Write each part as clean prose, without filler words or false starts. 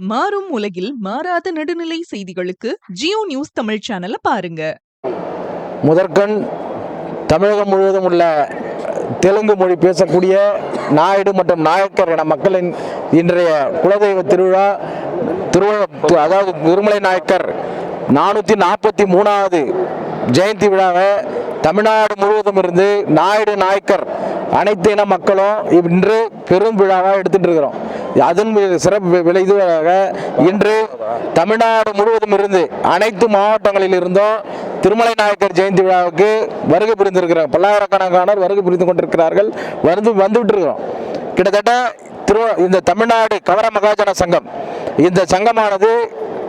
மாறும் உலகில் மாறாத நடுநிலை செய்திகளுக்கு ஜியோ நியூஸ் தமிழ் சேனலை பாருங்க. முதற்கண் தமிழகம் முழுவதும் உள்ள தெலுங்கு மொழி பேசக்கூடிய நாயுடு மற்றும் நாயக்கர் என மக்களின் இன்றைய குலதெய்வ திருவிழா அதாவது திருமலை நாயக்கர் 443வது ஜெயந்தி விழாவை தமிழ்நாடு முழுவதும் இருந்து நாயுடு நாயக்கர் அனைத்து இன மக்களும் இன்று பெரும் விழாவாக எடுத்துட்டு இருக்கிறோம். அதன் சிறப்பு விளைவாக இன்று தமிழ்நாடு முழுவதும் இருந்து அனைத்து மாவட்டங்களில் இருந்தும் திருமலை நாயக்கர் ஜெயந்தி விழாவுக்கு வருகை புரிந்திருக்கிறார். பல்லாயிரக்கணக்கானோர் வருகை புரிந்து கொண்டிருக்கிறார்கள். வந்துவிட்டு இருக்கிறோம். கிட்டத்தட்ட இந்த தமிழ்நாடு கவர மகாஜன சங்கம், இந்த சங்கமானது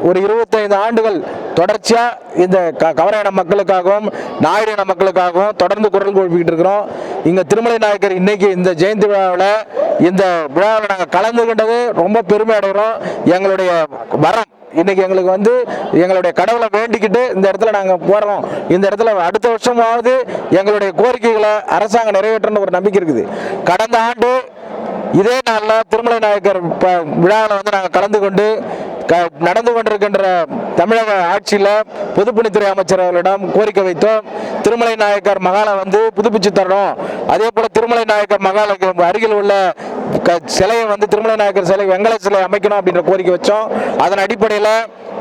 ஒரு 25 ஆண்டுகள் தொடர்ச்சியாக இந்த கவர இன மக்களுக்காகவும் நாயுடு இன மக்களுக்காகவும் தொடர்ந்து குரல் கொடுப்பிக்கிட்டு இருக்கிறோம். இங்கே திருமலை நாயக்கர் இன்னைக்கு இந்த ஜெயந்தி விழாவில் இந்த விழாவில் நாங்கள் கலந்துகின்றது ரொம்ப பெருமை அடைகிறோம். எங்களுடைய வரம் இன்னைக்கு எங்களுக்கு எங்களுடைய கடவுளை வேண்டிக்கிட்டு இந்த இடத்துல நாங்கள் போகிறோம். இந்த இடத்துல அடுத்த வருஷமாவது எங்களுடைய கோரிக்கைகளை அரசாங்கம் நிறைவேற்றணும்னு ஒரு நம்பிக்கை இருக்குது. கடந்த ஆண்டு இதே நாளில் திருமலை நாயக்கர் விழாவில் நாங்கள் கலந்து கொண்டு நடந்து கொண்டிருக்கின்ற தமிழக ஆட்சியில் பொதுப்பணித்துறை அமைச்சர் அவர்களிடம் கோரிக்கை வைத்தோம். திருமலை நாயக்கர் மகாலை புதுப்பிச்சு தரணும். அதே போல திருமலை நாயக்கர் மகாலுக்கு அருகில் உள்ள சிலையை திருமலை நாயக்கர் சிலை வெங்கல சிலை அமைக்கணும் அப்படின்ற கோரிக்கை வச்சோம். அதன் அடிப்படையில்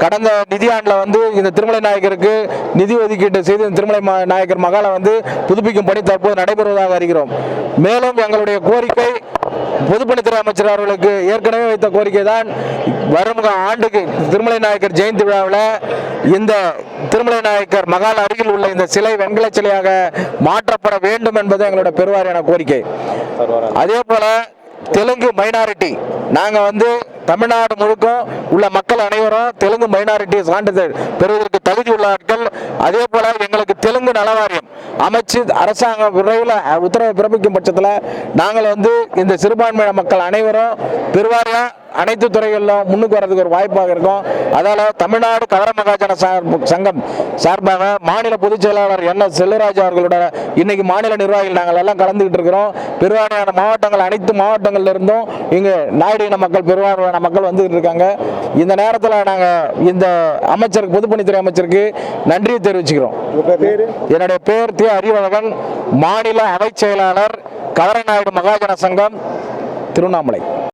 கடந்த நிதியாண்டில் இந்த திருமலை நாயக்கருக்கு நிதி ஒதுக்கீட்டு செய்து திருமலை நாயக்கர் மகாலை புதுப்பிக்கும் பணி தற்போது நடைபெறுவதாக அறிகிறோம். மேலும் எங்களுடைய கோரிக்கை பொதுப்பணித்துறை அமைச்சர் அவர்களுக்கு ஏற்கனவே வைத்த கோரிக்கை தான், வரும் ஆண்டுக்கு திருமலை நாயக்கர் ஜெயந்தி விழாவில் இந்த திருமலை நாயக்கர் மகால் அருகில் உள்ள இந்த சிலை வெண்கல சிலையாக மாற்றப்பட வேண்டும் என்பது எங்களுடைய பெருவாரியான கோரிக்கை. அதே போல தெலுங்கு மைனாரிட்டி, நாங்கள் தமிழ்நாடு முழுக்க உள்ள மக்கள் அனைவரும் தெலுங்கு மைனாரிட்டி சான்றிதழ் பெறுவதற்கு தகுதி உள்ளார்கள். அதே போல எங்களுக்கு தெலுங்கு நலவாரியம் அமைச்சு அரசாங்கம் விரைவில் உத்தரவு பிறப்பிக்கும் பட்சத்தில் நாங்கள் இந்த சிறுபான்மையின மக்கள் அனைவரும் பெருவாரியாக அனைத்து துறைகளிலும் முன்னுக்கு வர்றதுக்கு ஒரு வாய்ப்பாக இருக்கும். அதால் தமிழ்நாடு கவர மகாஜன சங்கம் சார்பாக மாநில பொதுச் செயலாளர் NS செல்வராஜ் அவர்களோட இன்னைக்கு மாநில நிர்வாகிகள் நாங்கள் எல்லாம் கலந்துக்கிட்டு இருக்கிறோம். பெருவாரியான மாவட்டங்கள் அனைத்து மாவட்டங்கள்ல இருந்தும் இங்கே நாயுடு இன மக்கள் பெருவாரியான மக்கள் வந்துகிட்டு இருக்காங்க. இந்த நேரத்தில் நாங்கள் இந்த அமைச்சருக்கு பொதுப்பணித்துறை அமைச்சருக்கு நன்றியை தெரிவிச்சுக்கிறோம். என்னுடைய பேர் தி. அறிவழகன், மாநில அவை செயலாளர் கவர நாயுடு மகாஜன சங்கம், திருவண்ணாமலை.